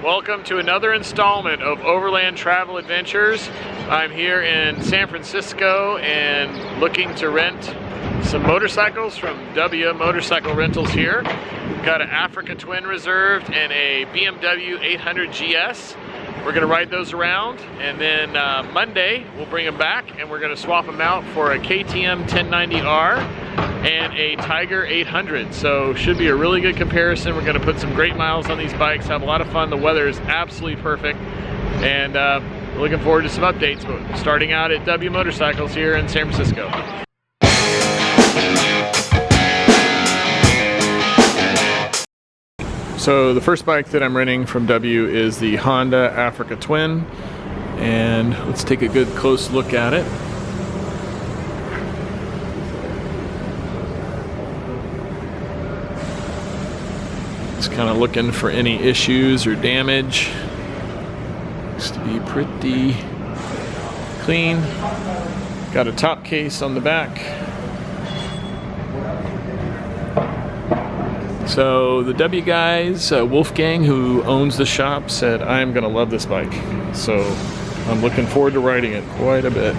Welcome to another installment of Overland Travel Adventures. I'm here in San Francisco and looking to rent some motorcycles from W Motorcycle Rentals here. We've got an Africa Twin reserved and a BMW F800GS. We're going to ride those around, and then Monday we'll bring them back and we're going to swap them out for a KTM 1090R and a Tiger 800. So should be a really good comparison. We're going to put some great miles on these bikes, have a lot of fun. The weather is absolutely perfect, and we're looking forward to some updates. But starting out at W Motorcycles here in San Francisco. So the first bike that I'm renting from W is the Honda Africa Twin, and let's take a good close look at it. Just kind of looking for any issues or damage. Looks to be pretty clean. Got a top case on the back. So the W guys, Wolfgang, who owns the shop, said I'm gonna love this bike. So I'm looking forward to riding it quite a bit.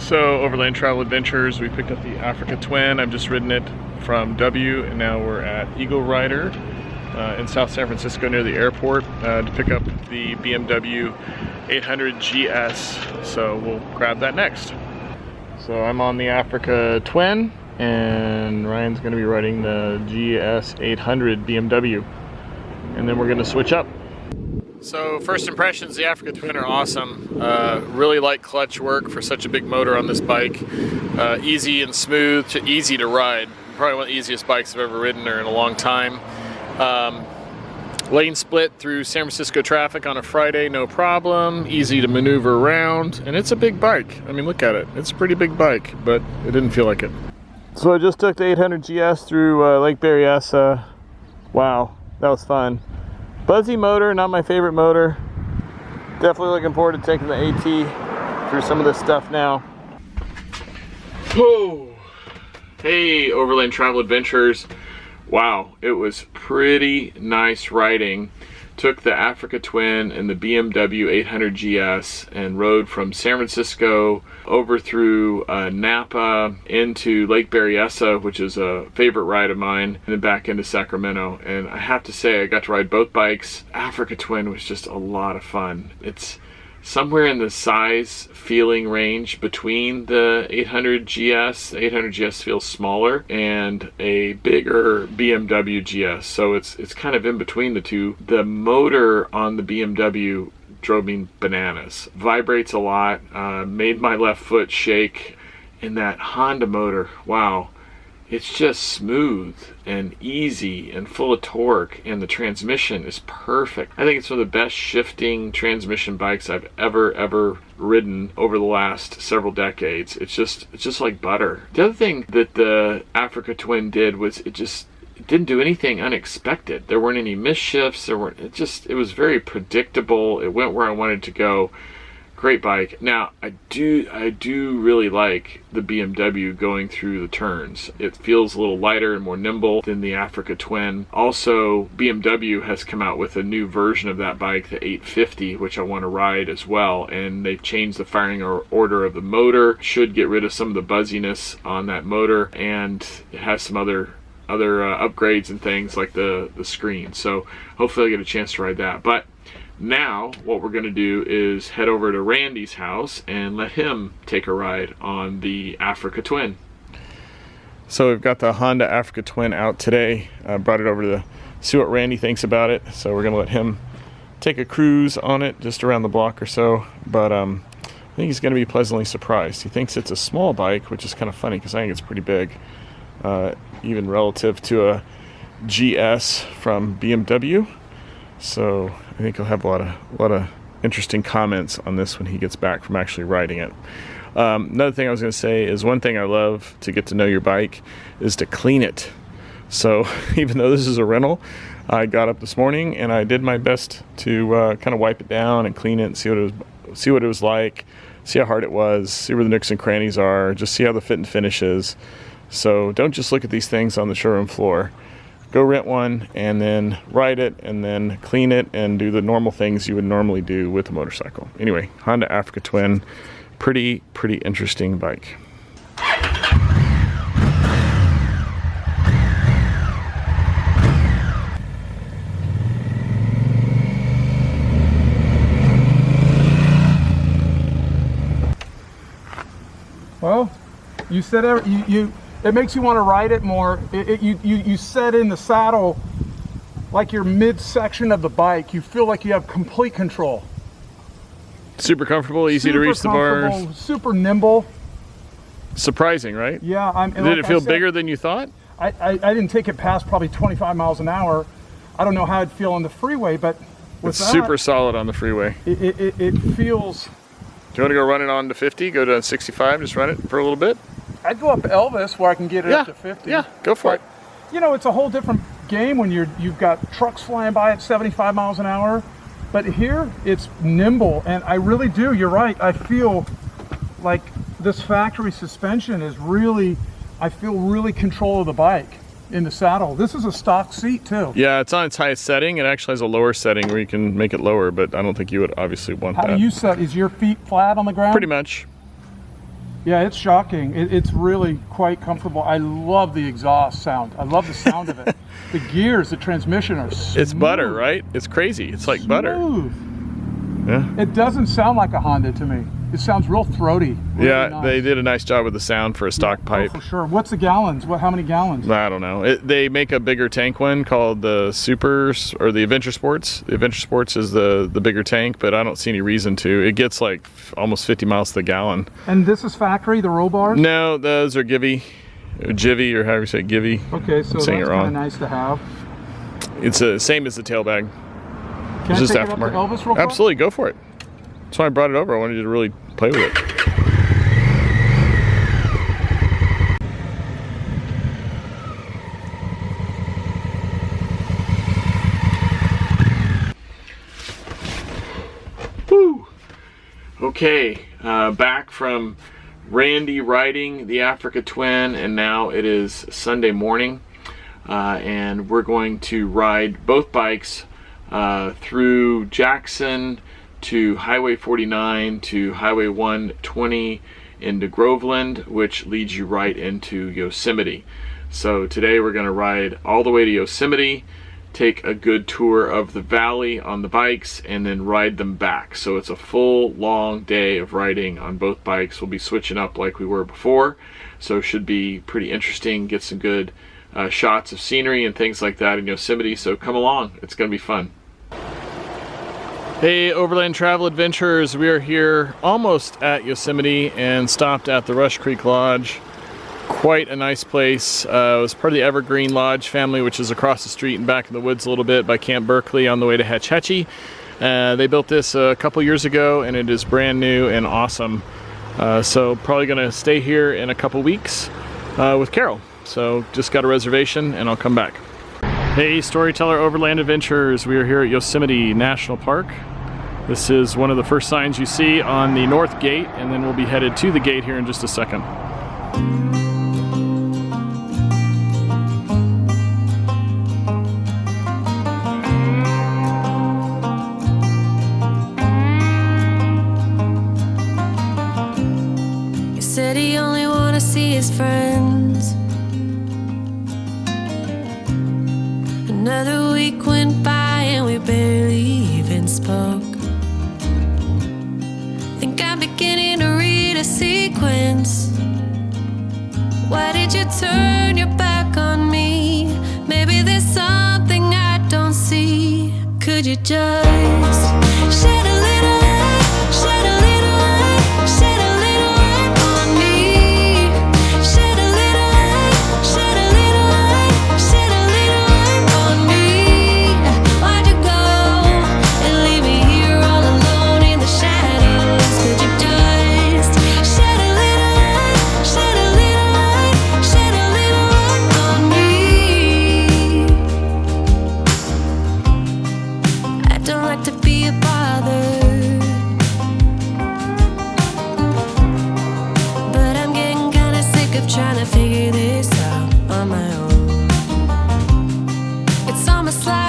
So Overland Travel Adventures, we picked up the Africa Twin. I've just ridden it from W, and now we're at Eagle Rider in South San Francisco near the airport to pick up the BMW F800GS. So we'll grab that next. So I'm on the Africa Twin, and Ryan's going to be riding the GS 800 BMW, and then we're going to switch up. So first impressions, the Africa Twin are awesome. Really like clutch work for such a big motor on this bike. Easy and smooth, easy to ride. Probably one of the easiest bikes I've ever ridden in a long time. Lane split through San Francisco traffic on a Friday, no problem. Easy to maneuver around, and it's a big bike. I mean, look at it. It's a pretty big bike, but it didn't feel like it. So I just took the 800GS through Lake Berryessa. Wow, that was fun. Buzzy motor, not my favorite motor. Definitely looking forward to taking the AT through some of this stuff now. Whoa! Hey, Overland Travel Adventures. Wow, it was pretty nice riding. Took the Africa Twin and the BMW F800GS and rode from San Francisco over through Napa into Lake Berryessa, which is a favorite ride of mine, and then back into Sacramento. And I have to say, I got to ride both bikes. Africa Twin was just a lot of fun. It's somewhere in the size feeling range between the 800GS. The 800GS feels smaller, and a bigger BMW GS. So it's kind of in between the two. The motor on the BMW drove me bananas. Vibrates a lot, made my left foot shake. And that Honda motor, wow. It's just smooth and easy and full of torque, and the transmission is perfect. I think it's one of the best shifting transmission bikes I've ever ridden over the last several decades. It's just like butter. The other thing that the Africa Twin did was it didn't do anything unexpected. There weren't any misshifts. It was very predictable. It went where I wanted to go. Great bike. Now, I do really like the BMW going through the turns. It feels a little lighter and more nimble than the Africa Twin. Also, BMW has come out with a new version of that bike, the 850, which I want to ride as well. And they've changed the firing order of the motor. Should get rid of some of the buzziness on that motor, and it has some other upgrades and things like the screen. So hopefully I'll get a chance to ride that. But now what we're going to do is head over to Randy's house and let him take a ride on the Africa Twin. So we've got the Honda Africa Twin out today. I brought it over to see what Randy thinks about it. So we're going to let him take a cruise on it just around the block or so. But I think he's going to be pleasantly surprised. He thinks it's a small bike, which is kind of funny because I think it's pretty big, even relative to a GS from BMW. So I think he'll have a lot of interesting comments on this when he gets back from actually riding it. Another thing I was going to say is, one thing I love to get to know your bike is to clean it. So even though this is a rental, I got up this morning and I did my best to kind of wipe it down and clean it and see what it was like, see how hard it was, see where the nooks and crannies are, just see how the fit and finish is. So don't just look at these things on the showroom floor. go rent one and then ride it and then clean it and do the normal things you would normally do with a motorcycle. Anyway, Honda Africa Twin, pretty interesting bike. Well, you said it makes you want to ride it more. You set in the saddle like your midsection of the bike. You feel like you have complete control. Super comfortable, easy to reach the bars. Super nimble. Surprising, right? Yeah. Did it feel bigger than you thought? I didn't take it past probably 25 miles an hour. I don't know how it'd feel on the freeway, but with it's super solid on the freeway. It feels... Do you want to go run it on to 50? Go to 65, just run it for a little bit? I'd go up Elvis where I can get it up to 50. Yeah, go for it. You know, it's a whole different game when you've got trucks flying by at 75 miles an hour. But here, it's nimble, and I really do, you're right, I feel like this factory suspension is really, I feel really control of the bike in the saddle. This is a stock seat too. Yeah, it's on its highest setting. It actually has a lower setting where you can make it lower, but I don't think you would obviously want that. How do you set? Is your feet flat on the ground? Pretty much. Yeah, it's shocking. It's really quite comfortable. I love the exhaust sound. I love the sound of it. The gears, the transmission are smooth. It's butter, right? It's crazy. It's like butter. Yeah. It doesn't sound like a Honda to me. It sounds real throaty. Really yeah, nice. They did a nice job with the sound for a stock pipe. Oh, for sure. What's the gallons? How many gallons? I don't know. They make a bigger tank one called the Supers or the Adventure Sports. The Adventure Sports is the bigger tank, but I don't see any reason to. It gets like almost 50 miles to the gallon. And this is factory, the roll bars? No, those are Givy, or however you say Givy. Okay, so that's kind of nice to have. It's the same as the tailbag. Can I take it up to Elvis real quick? Absolutely, go for it. That's why I brought it over. I wanted you to really play with it. Woo! Okay, back from Randy riding the Africa Twin, and now it is Sunday morning, and we're going to ride both bikes through Jackson to Highway 49 to Highway 120 into Groveland, which leads you right into Yosemite. So today we're going to ride all the way to Yosemite, take a good tour of the valley on the bikes, and then ride them back. So it's a full long day of riding on both bikes. We'll be switching up like we were before, so it should be pretty interesting. Get some good shots of scenery and things like that in Yosemite, so come along, it's going to be fun. Hey Overland Travel Adventures, we are here almost at Yosemite and stopped at the Rush Creek Lodge. Quite a nice place. It was part of the Evergreen Lodge family, which is across the street and back in the woods a little bit by Camp Berkeley on the way to Hetch Hetchy. They built this a couple years ago and it is brand new and awesome. So probably gonna stay here in a couple weeks with Carol. So just got a reservation and I'll come back. Hey Storyteller Overland Adventures, we are here at Yosemite National Park. This is one of the first signs you see on the north gate, and then we'll be headed to the gate here in just a second. He said he only wanna see his friends. Another week went by and we barely even spoke. Think I'm beginning to read a sequence. Why did you turn your back on me? Maybe there's something I don't see. Could you just shed a little light, shed a little light, shed a little light on me? Shed a little light, shed a little light, shed a little light on me. Why'd you go and leave me here all alone in the shadows? Could you just shed a little light, shed a little light, shed a little light on me? I don't like to be a I'ma slide